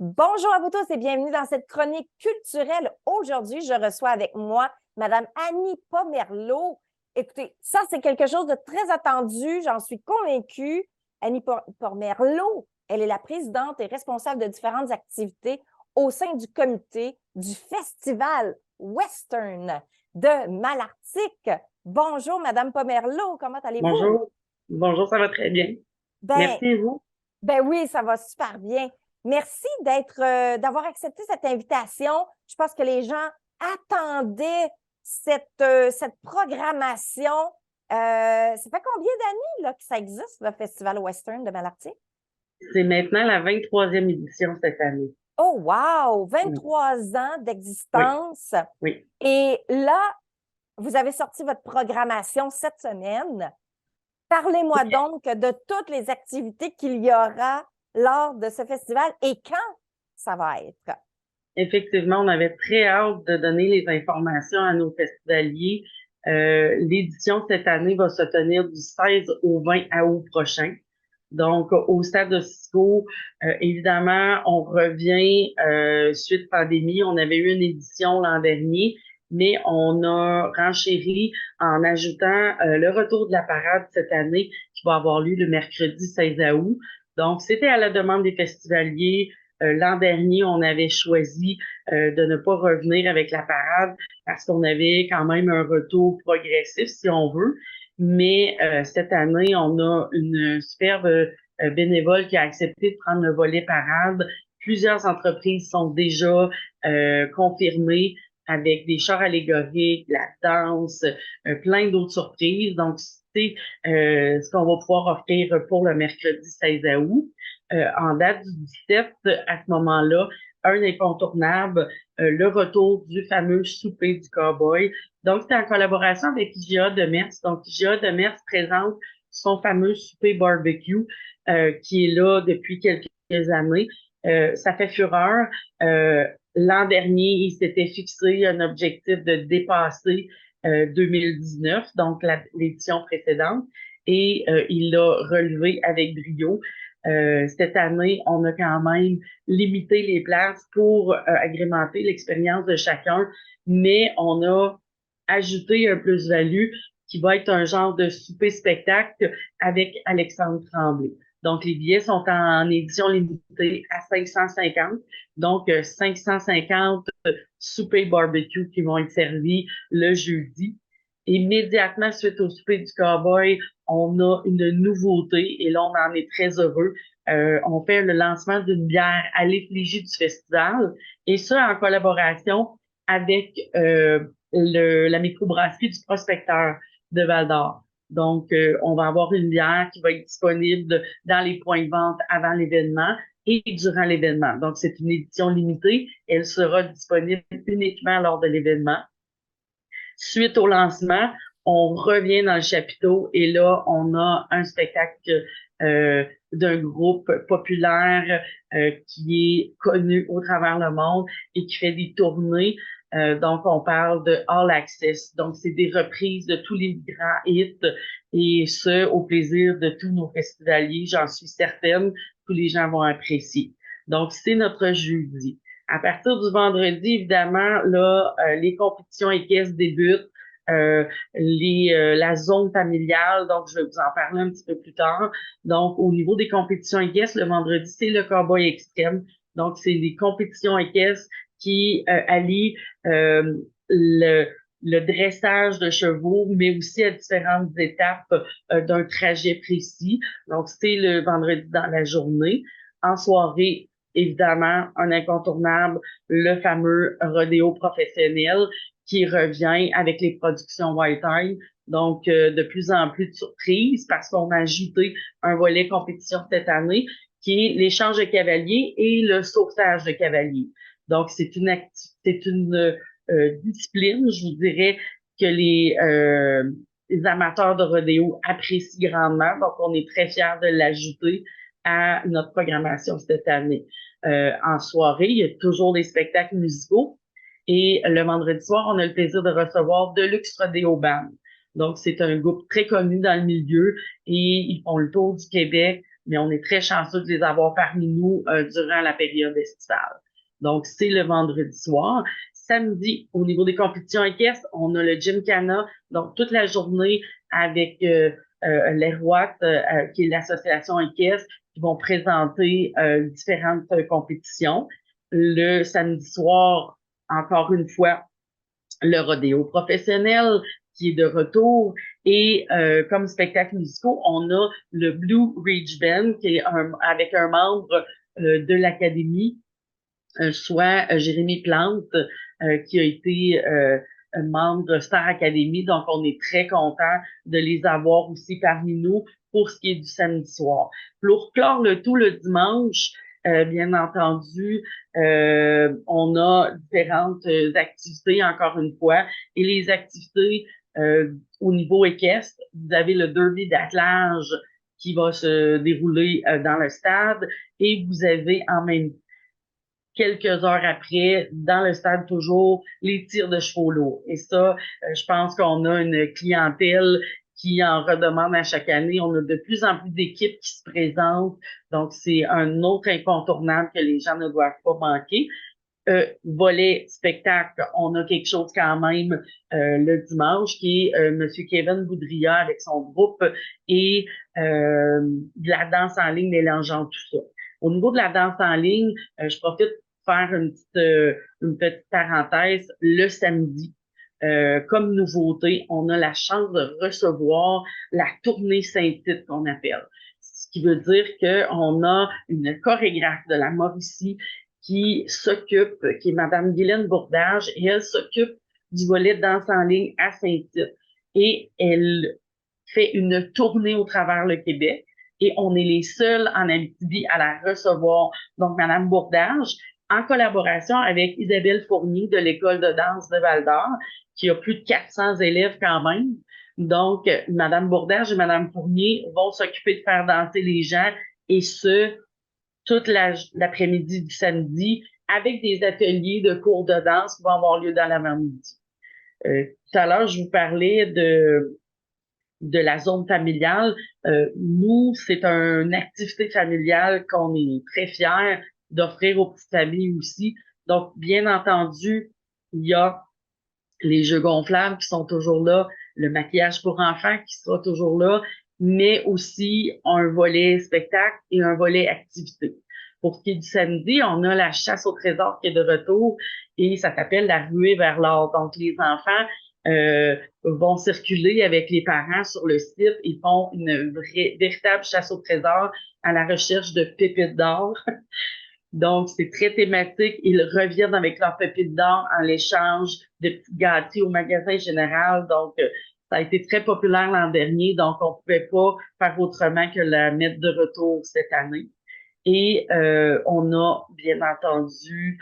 Bonjour à vous tous et bienvenue dans cette chronique culturelle. Aujourd'hui, je reçois avec moi Madame Annie Pomerleau. Écoutez, ça, c'est quelque chose de très attendu, j'en suis convaincue. Annie Pomerleau, elle est la présidente et responsable de différentes activités au sein du comité du Festival Western de Malartic. Bonjour, Madame Pomerleau, comment allez-vous? Bonjour. Bonjour, ça va très bien. Ben, Merci et vous. Ben oui, ça va super bien. Merci d'avoir accepté cette invitation. Je pense que les gens attendaient cette programmation. Ça fait combien d'années là, que ça existe, le Festival Western de Malartic? C'est maintenant la 23e édition cette année. Oh, wow! Oui, 23 ans oui, d'existence. oui. Et là, vous avez sorti votre programmation cette semaine. Parlez-moi donc de toutes les activités qu'il y aura lors de ce festival et quand ça va être. Effectivement, on avait très hâte de donner les informations à nos festivaliers. L'édition cette année va se tenir du 16 au 20 août prochain. Donc, au Stade de Cisco, évidemment, on revient suite pandémie. On avait eu une édition l'an dernier, mais on a renchéri en ajoutant le retour de la parade cette année qui va avoir lieu le mercredi 16 août. Donc, c'était à la demande des festivaliers. L'an dernier, on avait choisi de ne pas revenir avec la parade parce qu'on avait quand même un retour progressif, si on veut. Mais cette année, on a une superbe bénévole qui a accepté de prendre le volet parade. Plusieurs entreprises sont déjà confirmées avec des chars allégoriques, la danse, plein d'autres surprises. Donc, c'est ce qu'on va pouvoir offrir pour le mercredi 16 août. En date du 17, à ce moment-là, un incontournable, le retour du fameux souper du cowboy. Donc, c'est en collaboration avec IGA de Metz. Donc, IGA de Metz présente son fameux souper barbecue qui est là depuis quelques années. Ça fait fureur. L'an dernier, il s'était fixé un objectif de dépasser 2019, donc l'édition précédente, et il l'a relevé avec brio. Cette année, on a quand même limité les places pour agrémenter l'expérience de chacun, mais on a ajouté un plus-value qui va être un genre de souper-spectacle avec Alexandre Tremblay. Donc, les billets sont en édition limitée à 550. Donc, 550 soupers barbecue qui vont être servis le jeudi. Immédiatement suite au souper du cowboy, on a une nouveauté et là, on en est très heureux. On fait le lancement d'une bière à l'effigie du festival et ça en collaboration avec la microbrasserie du Prospecteur de Val-d'Or. Donc, on va avoir une bière qui va être disponible dans les points de vente avant l'événement et durant l'événement. Donc, c'est une édition limitée. Elle sera disponible uniquement lors de l'événement. Suite au lancement, on revient dans le chapiteau et là, on a un spectacle d'un groupe populaire qui est connu au travers le monde et qui fait des tournées. Donc, on parle de All Access. Donc, c'est des reprises de tous les grands hits et ce, au plaisir de tous nos festivaliers. J'en suis certaine, tous les gens vont apprécier. Donc, c'est notre jeudi. À partir du vendredi, évidemment, là, les compétitions équestres débutent, la zone familiale, donc je vais vous en parler un petit peu plus tard. Donc, au niveau des compétitions équestres, le vendredi, c'est le Cowboy Extrême. Donc, c'est des compétitions équestres qui allient le, le dressage de chevaux, mais aussi à différentes étapes d'un trajet précis. Donc, c'est le vendredi dans la journée. En soirée, évidemment, un incontournable, le fameux rodéo professionnel qui revient avec les productions White Eye. Donc, de plus en plus de surprises parce qu'on a ajouté un volet compétition cette année qui est l'échange de cavaliers et le sauvetage de cavaliers. Donc, c'est une discipline, je vous dirais, que les amateurs de rodéo apprécient grandement. Donc, on est très fiers de l'ajouter à notre programmation cette année. En soirée, il y a toujours des spectacles musicaux. Et le vendredi soir, on a le plaisir de recevoir Deluxe Rodeo Band. Donc, c'est un groupe très connu dans le milieu et ils font le tour du Québec mais on est très chanceux de les avoir parmi nous durant la période estivale. Donc, c'est le vendredi soir. Samedi, au niveau des compétitions équestres, on a le Gymkhana, donc toute la journée avec l'ERWAT, qui est l'association équestre, qui vont présenter différentes compétitions. Le samedi soir, encore une fois, le rodéo professionnel qui est de retour. Et comme spectacle musicaux, on a le Blue Ridge Band qui est avec un membre de l'Académie, soit Jérémy Plante, qui a été un membre de Star Academy. Donc, on est très content de les avoir aussi parmi nous pour ce qui est du samedi soir. Pour clore le tout le dimanche, bien entendu, on a différentes activités, encore une fois. Et les activités au niveau équestre, vous avez le derby d'attelage qui va se dérouler dans le stade et vous avez en même temps quelques heures après, dans le stade toujours, les tirs de chevaux lourds. Et ça, je pense qu'on a une clientèle qui en redemande à chaque année. On a de plus en plus d'équipes qui se présentent. Donc, c'est un autre incontournable que les gens ne doivent pas manquer. Volet spectacle, on a quelque chose quand même le dimanche qui est Monsieur Kevin Boudria avec son groupe et de la danse en ligne mélangeant tout ça. Au niveau de la danse en ligne, je profite de faire une petite parenthèse. Le samedi, comme nouveauté, on a la chance de recevoir la tournée Saint-Tite qu'on appelle. Ce qui veut dire qu'on a une chorégraphe de la Mauricie qui est Madame Guylaine Bourdage, et elle s'occupe du volet de danse en ligne à Saint-Tite. Et elle fait une tournée au travers le Québec, et on est les seuls en Abitibi à la recevoir. Donc, Madame Bourdage, en collaboration avec Isabelle Fournier de l'École de danse de Val-d'Or, qui a plus de 400 élèves quand même. Donc, Madame Bourdage et Madame Fournier vont s'occuper de faire danser les gens, et ce, toute l'après-midi du samedi, avec des ateliers de cours de danse qui vont avoir lieu dans l'avant-midi. Tout à l'heure, je vous parlais de la zone familiale. Nous, c'est une activité familiale qu'on est très fiers d'offrir aux petites familles aussi. Donc, bien entendu, il y a les jeux gonflables qui sont toujours là, le maquillage pour enfants qui sera toujours là, mais aussi un volet spectacle et un volet activité. Pour ce qui est du samedi, on a la chasse au trésor qui est de retour et ça s'appelle la ruée vers l'or. Donc, les enfants vont circuler avec les parents sur le site et font une véritable chasse au trésor à la recherche de pépites d'or. Donc, c'est très thématique. Ils reviennent avec leurs pépites d'or en l'échange de petits gâteaux au magasin général. Donc, ça a été très populaire l'an dernier. Donc, on pouvait pas faire autrement que la mettre de retour cette année. Et on a, bien entendu,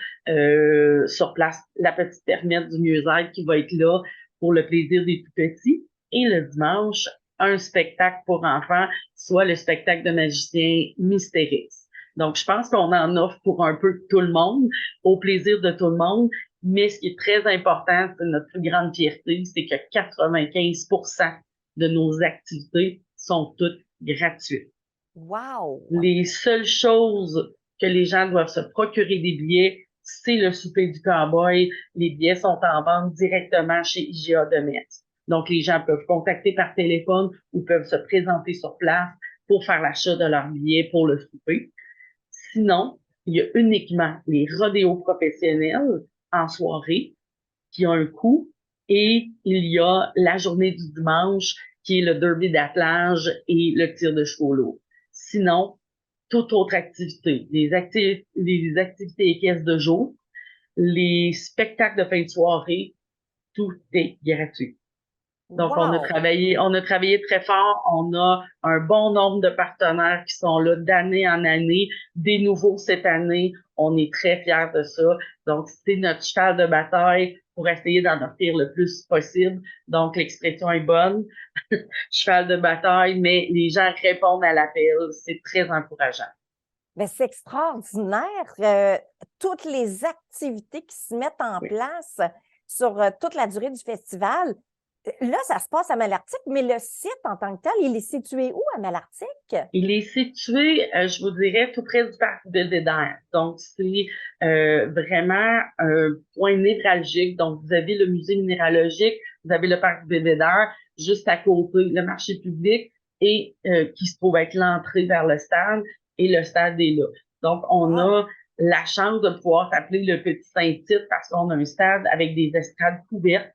sur place, la petite permette du mieux-être qui va être là pour le plaisir des tout petits. Et le dimanche, un spectacle pour enfants, soit le spectacle de magicien Mystérix. Donc, je pense qu'on en offre pour un peu tout le monde, au plaisir de tout le monde. Mais ce qui est très important, c'est notre plus grande fierté, c'est que 95% de nos activités sont toutes gratuites. Wow! Les seules choses que les gens doivent se procurer des billets, c'est le souper du cowboy. Les billets sont en vente directement chez IGA de Metz. Donc, les gens peuvent contacter par téléphone ou peuvent se présenter sur place pour faire l'achat de leurs billets pour le souper. Sinon, il y a uniquement les rodéos professionnels en soirée qui ont un coût et il y a la journée du dimanche qui est le derby d'attelage et le tir de chevaux lourds. Sinon, toute autre activité, les activités équestres de jour, les spectacles de fin de soirée, tout est gratuit. Donc, Wow! on a travaillé très fort. On a un bon nombre de partenaires qui sont là d'année en année. Des nouveaux cette année. On est très fiers de ça. Donc, c'est notre cheval de bataille pour essayer d'en offrir le plus possible. Donc, l'expression est bonne. Cheval de bataille, mais les gens répondent à l'appel. C'est très encourageant. Mais c'est extraordinaire, toutes les activités qui se mettent en Oui. place sur toute la durée du festival. Là, ça se passe à Malartic, mais le site en tant que tel, il est situé où à Malartic? Il est situé, je vous dirais, tout près du parc Belvédère. Donc, c'est vraiment un point névralgique. Donc, vous avez le musée minéralogique, vous avez le parc Belvédère, juste à côté, le marché public, et qui se trouve être l'entrée vers le stade, et le stade est là. Donc, on Wow! a la chance de pouvoir s'appeler le Petit Saint-Tite parce qu'on a un stade avec des estrades couvertes.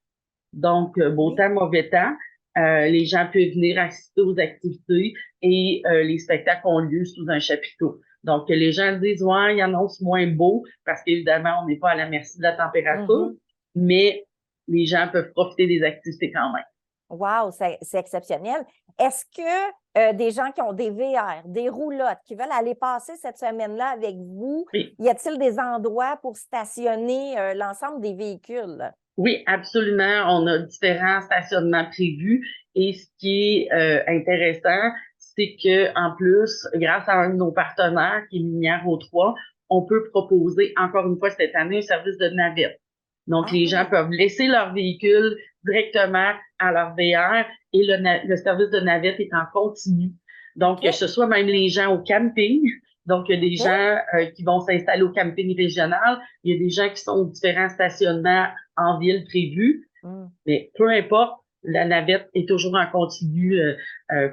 Donc, beau Oui. temps, mauvais temps, les gens peuvent venir assister aux activités et les spectacles ont lieu sous un chapiteau. Donc, les gens disent, ouais, il y en a moins beau parce qu'évidemment, on n'est pas à la merci de la température, Mhm. mais les gens peuvent profiter des activités quand même. Wow, c'est exceptionnel. Est-ce que des gens qui ont des VR, des roulottes, qui veulent aller passer cette semaine-là avec vous, Oui, y a-t-il des endroits pour stationner l'ensemble des véhicules? oui, absolument. On a différents stationnements prévus et ce qui est intéressant, c'est que en plus, grâce à un de nos partenaires qui est Minière au 3, on peut proposer encore une fois cette année un service de navette. Donc, Ah les gens oui, peuvent laisser leur véhicule directement à leur VR et le service de navette est en continu. Donc, OK, que ce soit même les gens au camping, donc il y a des OK. gens qui vont s'installer au camping régional, il y a des gens qui sont aux différents stationnements en ville prévus, Hmm. mais peu importe, la navette est toujours en continu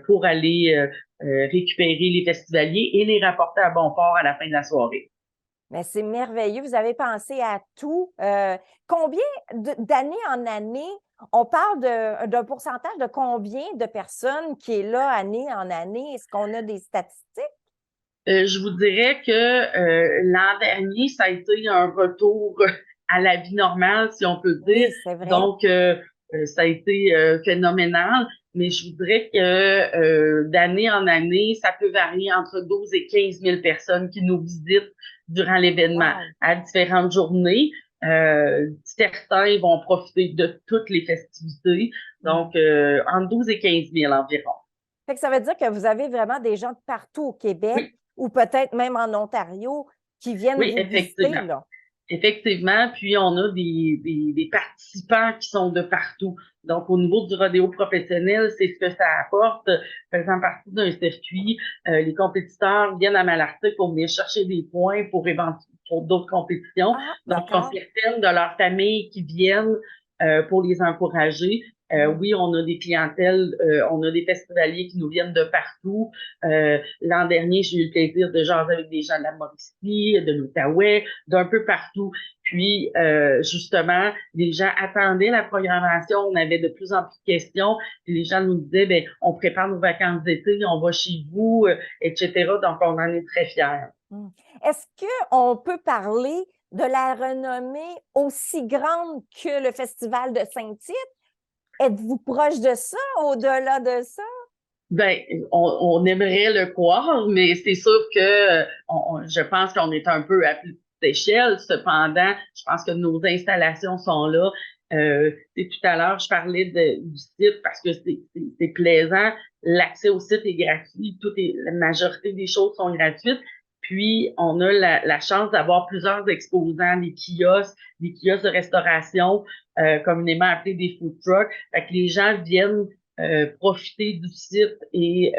pour aller récupérer les festivaliers et les rapporter à bon port à la fin de la soirée. Mais c'est merveilleux, vous avez pensé à tout. Combien d'année en année, on parle d'un pourcentage de combien de personnes qui est là année en année? Est-ce qu'on a des statistiques? Je vous dirais que l'an dernier, ça a été un retour à la vie normale, si on peut dire. Oui, c'est vrai. Donc, ça a été phénoménal. Mais je vous dirais que d'année en année, ça peut varier entre 12 et 15 000 personnes qui nous visitent durant l'événement Wow. à différentes journées. Certains vont profiter de toutes les festivités. Hmm. Donc, entre 12 et 15 000 environ. Fait que ça veut dire que vous avez vraiment des gens de partout au Québec Oui, ou peut-être même en Ontario qui viennent oui, vous visiter, effectivement. là. Effectivement, puis on a des participants qui sont de partout. Donc, au niveau du rodéo professionnel, c'est ce que ça apporte. Faisant partie d'un circuit, les compétiteurs viennent à Malartic pour venir chercher des points pour d'autres compétitions. Ah, Donc, ils ont d'accord. certaines de leurs familles qui viennent pour les encourager. Hmm. Oui, on a des clientèles, on a des festivaliers qui nous viennent de partout. L'an dernier, j'ai eu le plaisir de jaser avec des gens de la Mauricie, de l'Outaouais, d'un peu partout. Hmm. Puis, justement, les gens attendaient la programmation. On avait de plus en plus de questions. Puis les gens nous disaient, ben, on prépare nos vacances d'été, on va chez vous, etc. Donc, on en est très fiers. Hmm. Est-ce qu'on peut parler de la renommée aussi grande que le Festival de Saint-Tite? Êtes-vous proche de ça, au-delà de ça? Ben, on aimerait le croire, mais c'est sûr que je pense qu'on est un peu à plus petite échelle. Cependant, je pense que nos installations sont là. Tout à l'heure, je parlais du site parce que c'est plaisant. L'accès au site est gratuit. La majorité des choses sont gratuites. Puis, on a la chance d'avoir plusieurs exposants, des kiosques de restauration, communément appelés des food trucks. Fait que les gens viennent profiter du site et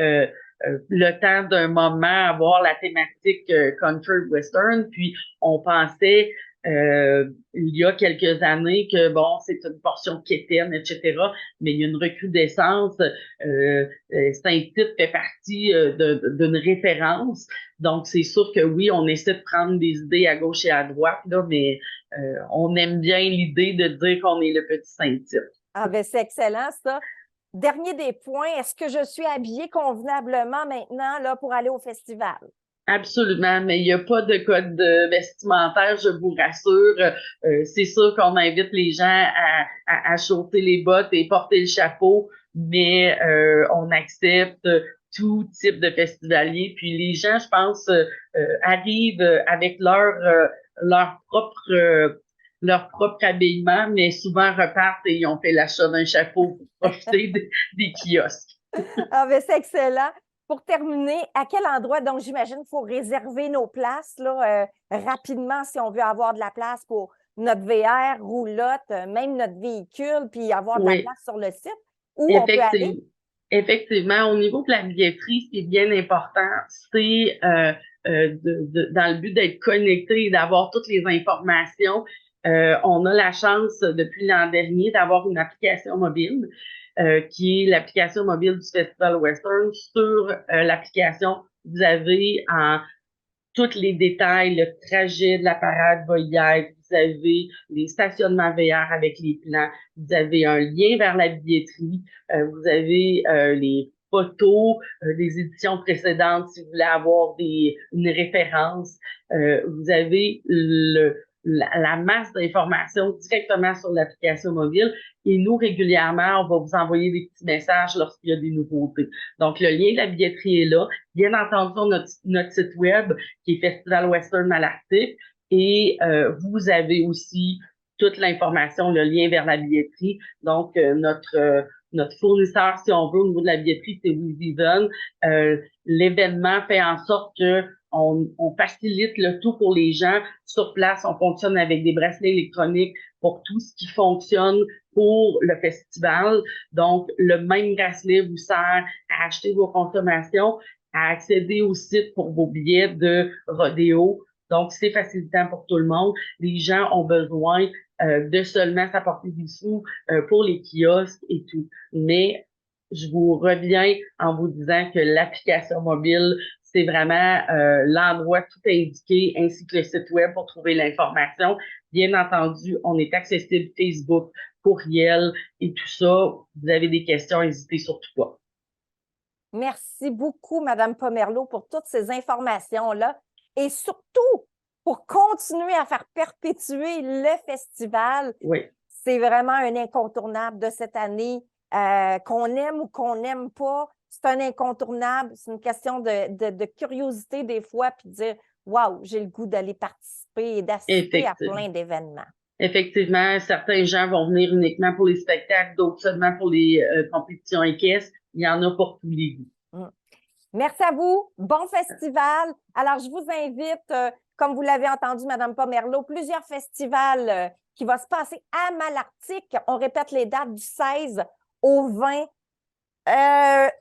le temps d'un moment avoir la thématique country western. Puis on pensait il y a quelques années que bon, c'est une portion quétaine, etc. Mais il y a une recrudescence. Saint-Tite fait partie d'une référence. Donc c'est sûr que oui, on essaie de prendre des idées à gauche et à droite, là, mais on aime bien l'idée de dire qu'on est le petit Saint-Tite. Ah, ben c'est excellent, ça. Dernier des points, est-ce que je suis habillée convenablement maintenant là, pour aller au festival? Absolument, mais il n'y a pas de code vestimentaire, je vous rassure. C'est sûr qu'on invite les gens à chausser les bottes et porter le chapeau, mais on accepte tout type de festivalier. Puis les gens, je pense, arrivent avec leur propre habillement, mais souvent repartent et ils ont fait l'achat d'un chapeau pour profiter des kiosques. Ah, ben c'est excellent. Pour terminer, à quel endroit, donc j'imagine qu'il faut réserver nos places là, rapidement si on veut avoir de la place notre VR, roulotte, même notre véhicule, puis avoir de la Oui. place sur le site où on peut aller? Effectivement, au niveau de la billetterie, ce qui est bien important, c'est dans le but d'être connecté et d'avoir toutes les informations. On a la chance depuis l'an dernier d'avoir une application mobile qui est l'application mobile du Festival Western. Sur l'application, vous avez tous les détails, le trajet de la parade va y être. Vous avez les stationnements VR avec les plans. Vous avez un lien vers la billetterie. Vous avez les photos des éditions précédentes si vous voulez avoir une référence. Vous avez la masse d'informations directement sur l'application mobile. Et nous, régulièrement, on va vous envoyer des petits messages lorsqu'il y a des nouveautés. Donc, le lien de la billetterie est là. Bien entendu, sur notre site web, qui est Festival Western Malartic. Et vous avez aussi toute l'information, le lien vers la billetterie. Donc, notre fournisseur, si on veut, au niveau de la billetterie, c'est WizEven. L'événement fait en sorte que on facilite le tout pour les gens. Sur place, on fonctionne avec des bracelets électroniques pour tout ce qui fonctionne pour le festival. Donc, le même bracelet vous sert à acheter vos consommations, à accéder au site pour vos billets de rodéo. Donc, c'est facilitant pour tout le monde. Les gens ont besoin de seulement s'apporter des sous pour les kiosques et tout. Mais je vous reviens en vous disant que l'application mobile, c'est vraiment l'endroit tout indiqué, ainsi que le site web pour trouver l'information. Bien entendu, on est accessible Facebook, courriel et tout ça. Vous avez des questions, n'hésitez surtout pas. Merci beaucoup, Madame Pomerleau, pour toutes ces informations-là et surtout pour continuer à faire perpétuer le festival. Oui. C'est vraiment un incontournable de cette année. Qu'on aime ou qu'on n'aime pas, c'est un incontournable. C'est une question de curiosité des fois, puis de dire « Wow, j'ai le goût d'aller participer et d'assister à plein d'événements. » Effectivement, certains gens vont venir uniquement pour les spectacles, d'autres seulement pour les compétitions équestres. Il y en a pour tous les goûts. Merci à vous. Bon festival. Alors, je vous invite, comme vous l'avez entendu, Mme Pomerleau, plusieurs festivals qui vont se passer à Malartic. On répète les dates du 16 au 20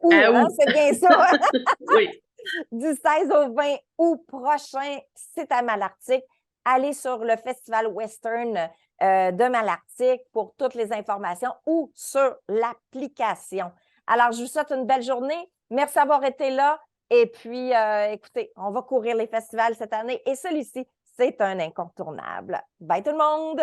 août, hein, c'est bien ça? Oui. Du 16 au 20 août prochain, c'est à Malartic. Allez sur le Festival Western de Malartic pour toutes les informations ou sur l'application. Alors, je vous souhaite une belle journée. Merci d'avoir été là. Et puis, écoutez, on va courir les festivals cette année et celui-ci, c'est un incontournable. Bye tout le monde!